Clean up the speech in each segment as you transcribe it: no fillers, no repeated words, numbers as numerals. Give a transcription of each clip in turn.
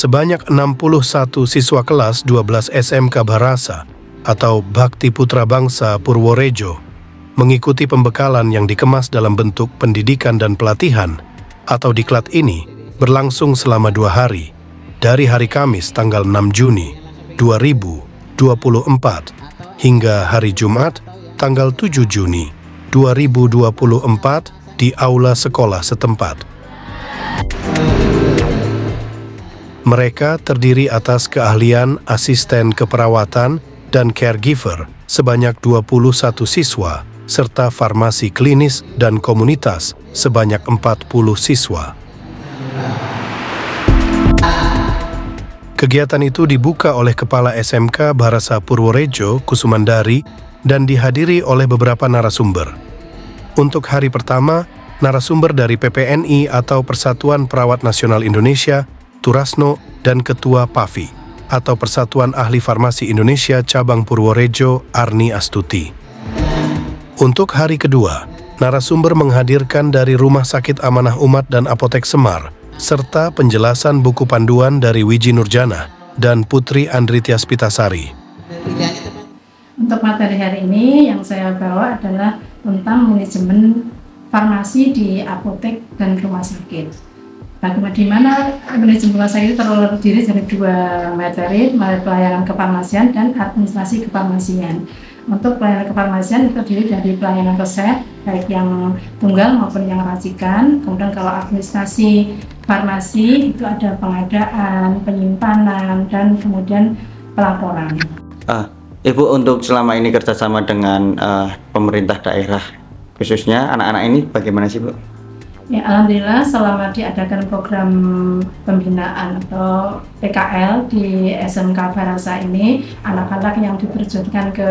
sebanyak 61 siswa kelas 12 SMK Bharasa atau Bhakti Putra Bangsa Purworejo mengikuti pembekalan yang dikemas dalam bentuk pendidikan dan pelatihan atau diklat ini berlangsung selama 2 hari, dari hari Kamis tanggal 6 Juni 2024 hingga hari Jumat tanggal 7 Juni 2024 di aula sekolah setempat. Mereka terdiri atas keahlian asisten keperawatan dan caregiver sebanyak 21 siswa, serta farmasi klinis dan komunitas sebanyak 40 siswa. Kegiatan itu dibuka oleh Kepala SMK Bharasa Purworejo, Kusumandari, dan dihadiri oleh beberapa narasumber. Untuk hari pertama, narasumber dari PPNI atau Persatuan Perawat Nasional Indonesia, Turasno, dan Ketua PAVI atau Persatuan Ahli Farmasi Indonesia Cabang Purworejo, Arni Astuti. Untuk hari kedua, narasumber menghadirkan dari Rumah Sakit Amanah Umat dan Apotek Semar, serta penjelasan buku panduan dari Wiji Nurjana dan Putri Andritias Pitasari. Untuk materi hari ini yang saya bawa adalah tentang manajemen farmasi di apotek dan rumah sakit. Bagaimana manajemen rumah sakit itu terdiri dari 2 materi, pelayanan kefarmasian dan administrasi kefarmasian. Untuk pelayanan kefarmasian itu terdiri dari pelayanan resep, baik yang tunggal maupun yang racikan. Kemudian kalau administrasi farmasi itu ada pengadaan, penyimpanan, dan kemudian pelaporan. Ibu, untuk selama ini kerjasama dengan pemerintah daerah, khususnya anak-anak ini bagaimana sih, Bu? Ya, alhamdulillah selama diadakan program pembinaan atau PKL di SMK Bharasa ini, anak-anak yang diterjunkan ke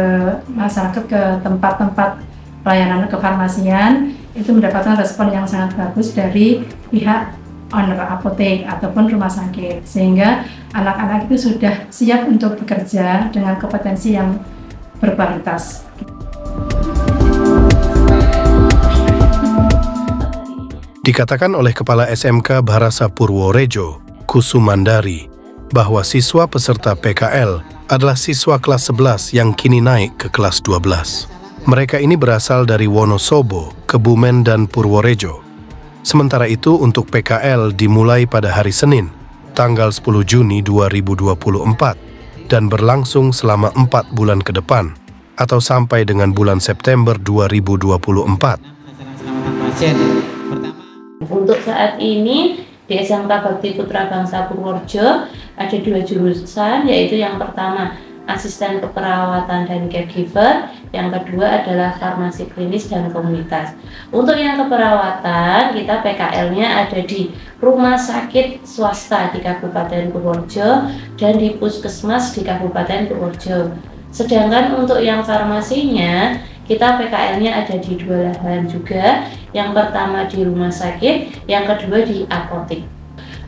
masyarakat, ke tempat-tempat pelayanan kefarmasian itu mendapatkan respon yang sangat bagus dari pihak owner apotek ataupun rumah sakit, sehingga anak-anak itu sudah siap untuk bekerja dengan kompetensi yang berkualitas. Dikatakan oleh Kepala SMK Bharasa Purworejo, Kusumandari, bahwa siswa peserta PKL adalah siswa kelas 11 yang kini naik ke kelas 12. Mereka ini berasal dari Wonosobo, Kebumen, dan Purworejo. Sementara itu untuk PKL dimulai pada hari Senin, tanggal 10 Juni 2024, dan berlangsung selama 4 bulan ke depan, atau sampai dengan bulan September 2024. Untuk saat ini di SMK Bhakti Putra Bangsa Purworejo ada 2 jurusan, yaitu yang pertama asisten keperawatan dan caregiver, yang kedua adalah farmasi klinis dan komunitas. Untuk yang keperawatan, kita PKL-nya ada di rumah sakit swasta di Kabupaten Purworejo dan di puskesmas di Kabupaten Purworejo. Sedangkan untuk yang farmasinya, kita PKL-nya ada di 2 lahan juga. Yang pertama di rumah sakit, yang kedua di apotek.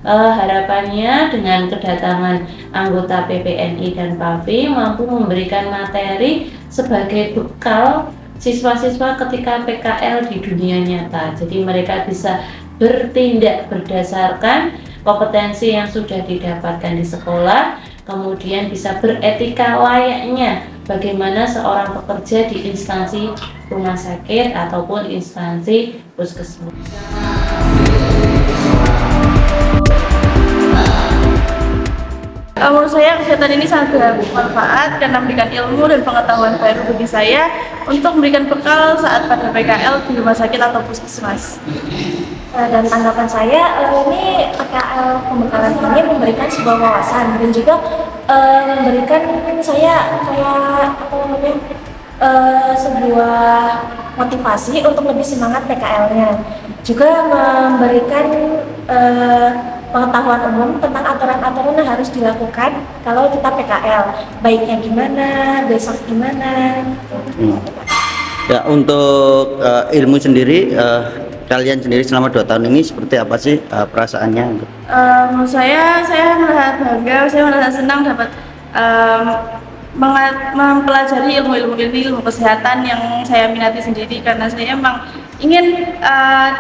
Harapannya dengan kedatangan anggota PPNI dan PAVI mampu memberikan materi sebagai bekal siswa-siswa ketika PKL di dunia nyata. Jadi mereka bisa bertindak berdasarkan kompetensi yang sudah didapatkan di sekolah, kemudian bisa beretika layaknya bagaimana seorang pekerja di instansi rumah sakit ataupun instansi puskesmas. Menurut saya kegiatan ini sangat bermanfaat karena memberikan ilmu dan pengetahuan baru bagi saya untuk memberikan bekal saat pada PKL di rumah sakit atau puskesmas. Dan tanggapan saya, ini PKL pembekalan ini memberikan sebuah wawasan dan juga memberikan saya sebuah motivasi untuk lebih semangat PKL-nya. Juga memberikan pengetahuan umum tentang aturan-aturan yang harus dilakukan kalau kita PKL, baiknya gimana, besok gimana. Ya, untuk ilmu sendiri, kalian sendiri selama 2 tahun ini seperti apa sih perasaannya? Menurut saya merasa bangga, saya merasa senang dapat mempelajari ilmu kesehatan yang saya minati sendiri, karena saya memang ingin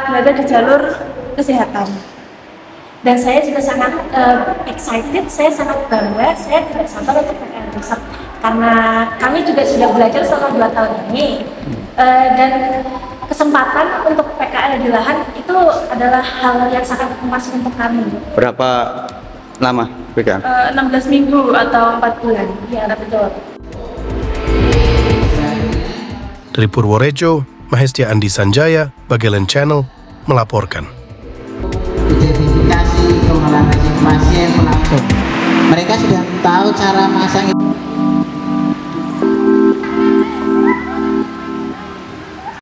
berada di jalur kesehatan. Dan saya juga sangat excited, saya sangat bangga, saya tidak sabar untuk PKL besok. Karena kami juga sudah belajar selama 2 tahun ini, dan kesempatan untuk PKL di lahan itu adalah hal yang sangat emas untuk kami. Berapa lama PKL? 16 minggu atau 4 bulan. Ya, betul. Dari Purworejo, Mahestia Andi Sanjaya, Bagelen Channel, melaporkan. Identifikasi pengolahan pasien pelaku. Mereka sudah tahu cara masang